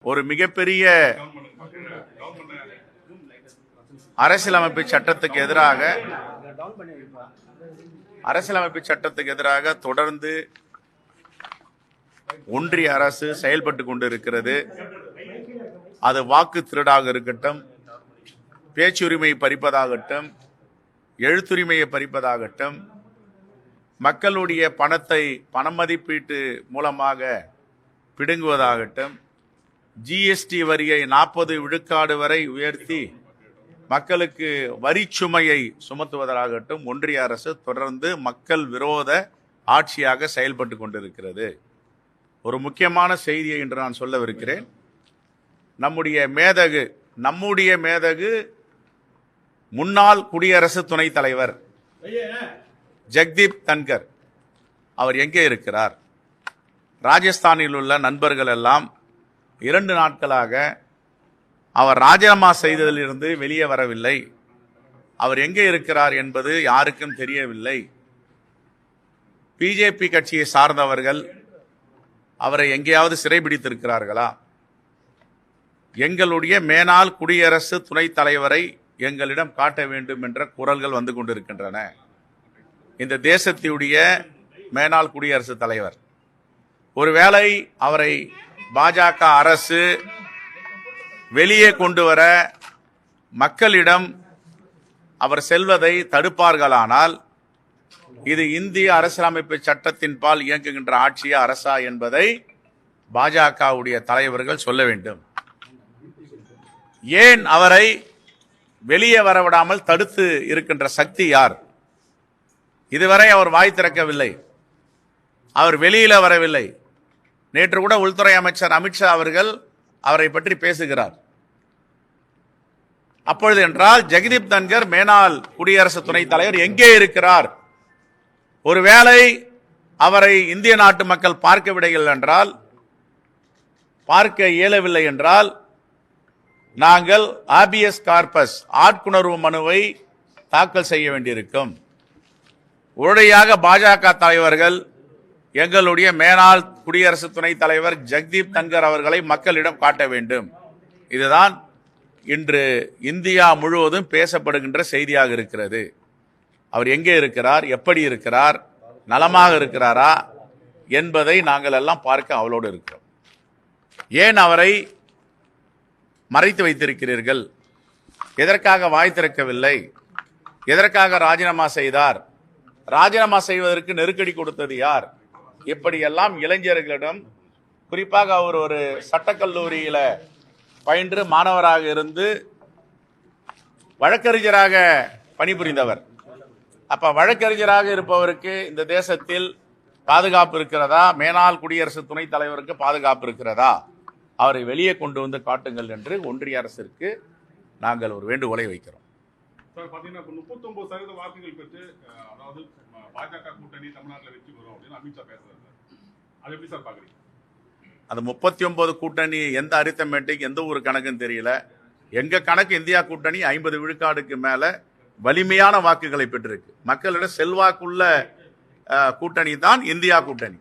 ஒரு மிகப்பெரிய அரசியலமைப்பு சட்டத்துக்கு எதிராக தொடர்ந்து ஒன்றிய அரசு செயல்பட்டு கொண்டிருக்கிறது. அது வாக்கு திருடாக இருக்கட்டும், பேச்சுரிமையை பறிப்பதாகட்டும், எழுத்துரிமையை பறிப்பதாகட்டும், மக்களுடைய பணத்தை பண மதிப்பீட்டு மூலமாக பிடுங்குவதாகட்டும், ஜிஎஸ்டி வரியை 40 விழுக்காடு வரை உயர்த்தி மக்களுக்கு வரி சுமையை சுமத்துவதாகட்டும், ஒன்றிய அரசு தொடர்ந்து மக்கள் விரோத ஆட்சியாக செயல்பட்டு கொண்டிருக்கிறது. ஒரு முக்கியமான செய்தியை இன்று நான் சொல்லவிருக்கிறேன். நம்முடைய மேதகு முன்னாள் குடியரசு துணைத் தலைவர் ஜெகதீப் தன்கர் அவர் எங்கே இருக்கிறார்? ராஜஸ்தானில் உள்ள நண்பர்கள் எல்லாம் 2 நாட்களாக அவர் ராஜினாமா செய்ததிலிருந்து வெளியே வரவில்லை. அவர் எங்கே இருக்கிறார் என்பது யாருக்கும் தெரியவில்லை. பிஜேபி கட்சியை சார்ந்தவர்கள் அவரை எங்கேயாவது சிறைபிடித்திருக்கிறார்களா? எங்களுடைய மேனாள் குடியரசு துணைத் தலைவரை எங்களிடம் காட்ட வேண்டும் என்ற குரல்கள் வந்து கொண்டிருக்கின்றன. இந்த தேசத்தினுடைய மேனாள் குடியரசு தலைவர், ஒருவேளை அவரை பாஜக அரசு வெளியே கொண்டு வர மக்களிடம் அவர் செல்வதை தடுப்பார்களானால் இது இந்திய அரசியலமைப்பு சட்டத்தின் பால் இயங்குகின்ற ஆட்சியா அரசா என்பதை பாஜகவுடைய தலைவர்கள் சொல்ல வேண்டும். ஏன் அவரை வெளியே வரவிடாமல் தடுத்து இருக்கின்ற சக்தி யார்? இதுவரை அவர் வாய் திறக்கவில்லை, அவர் வெளியில வரவில்லை. நேற்று கூட உள்துறை அமைச்சர் அமித்ஷா அவர்கள் அவரை பற்றி பேசுகிறார். அப்பொழுது என்றால் ஜெகதீப் தன்கர் மேனாள் குடியரசு துணைத் தலைவர் எங்கே இருக்கிறார்? ஒருவேளை அவரை இந்திய நாட்டு மக்கள் பார்க்க இயலவில்லை என்றால் நாங்கள் ஆபியஸ் கார்பஸ் ஆட்குணர்வு மனுவை தாக்கல் செய்ய வேண்டியிருக்கும். உடனடியாக பாஜக தலைவர்கள் எங்களுடைய மேனாள் குடியரசு துணைத் தலைவர் ஜெகதீப் தன்கர் அவர்களை மக்களிடம் காட்ட வேண்டும். இதுதான் இன்று இந்தியா முழுவதும் பேசப்படுகின்ற செய்தியாக இருக்கிறது. அவர் எங்கே இருக்கிறார், எப்படி இருக்கிறார், நலமாக இருக்கிறாரா என்பதை நாங்கள் எல்லாம் பார்க்க அவளோடு இருக்கிறோம். ஏன் அவரை மறைத்து வைத்திருக்கிறீர்கள்? எதற்காக வாய் திறக்கவில்லை? எதற்காக ராஜினாமா செய்தார்? ராஜினாமா செய்வதற்கு நெருக்கடி கொடுத்தது யார்? இப்படியெல்லாம் இளைஞர்களிடம், குறிப்பாக அவர் ஒரு சட்டக்கல்லூரியில பயின்று மாணவராக இருந்து வழக்கறிஞராக பணிபுரிந்தவர். அப்ப வழக்கறிஞராக இருப்பவருக்கு இந்த தேசத்தில் பாதுகாப்பு இருக்கிறதா? மேனாள் குடியரசு துணைத் தலைவருக்கு பாதுகாப்பு இருக்கிறதா? அவரை வெளியே கொண்டு வந்து காட்டுங்கள் என்று ஒன்றிய அரசிற்கு நாங்கள் ஒரு வேண்டுகோளை வைக்கிறோம். 39% வாக்குகள் பெற்று, அதாவது பாஜக கூட்டணி தமிழ்நாட்டில் வெற்றி பெறும் அப்படின்னு அமித்ஷா பேசுறாரு. அது எப்படி சார் பாக்குறீங்க? அந்த 39 கூட்டணி எந்த அரித்தமேட்டிக், எந்த ஒரு கணக்குன்னு தெரியல. எங்க கணக்கு இந்தியா கூட்டணி 50 விழுக்காடுக்கு மேல வலிமையான வாக்குகளை பெற்றிருக்கு. மக்களிடம் செல்வாக்குள்ள கூட்டணி தான் இந்தியா கூட்டணி.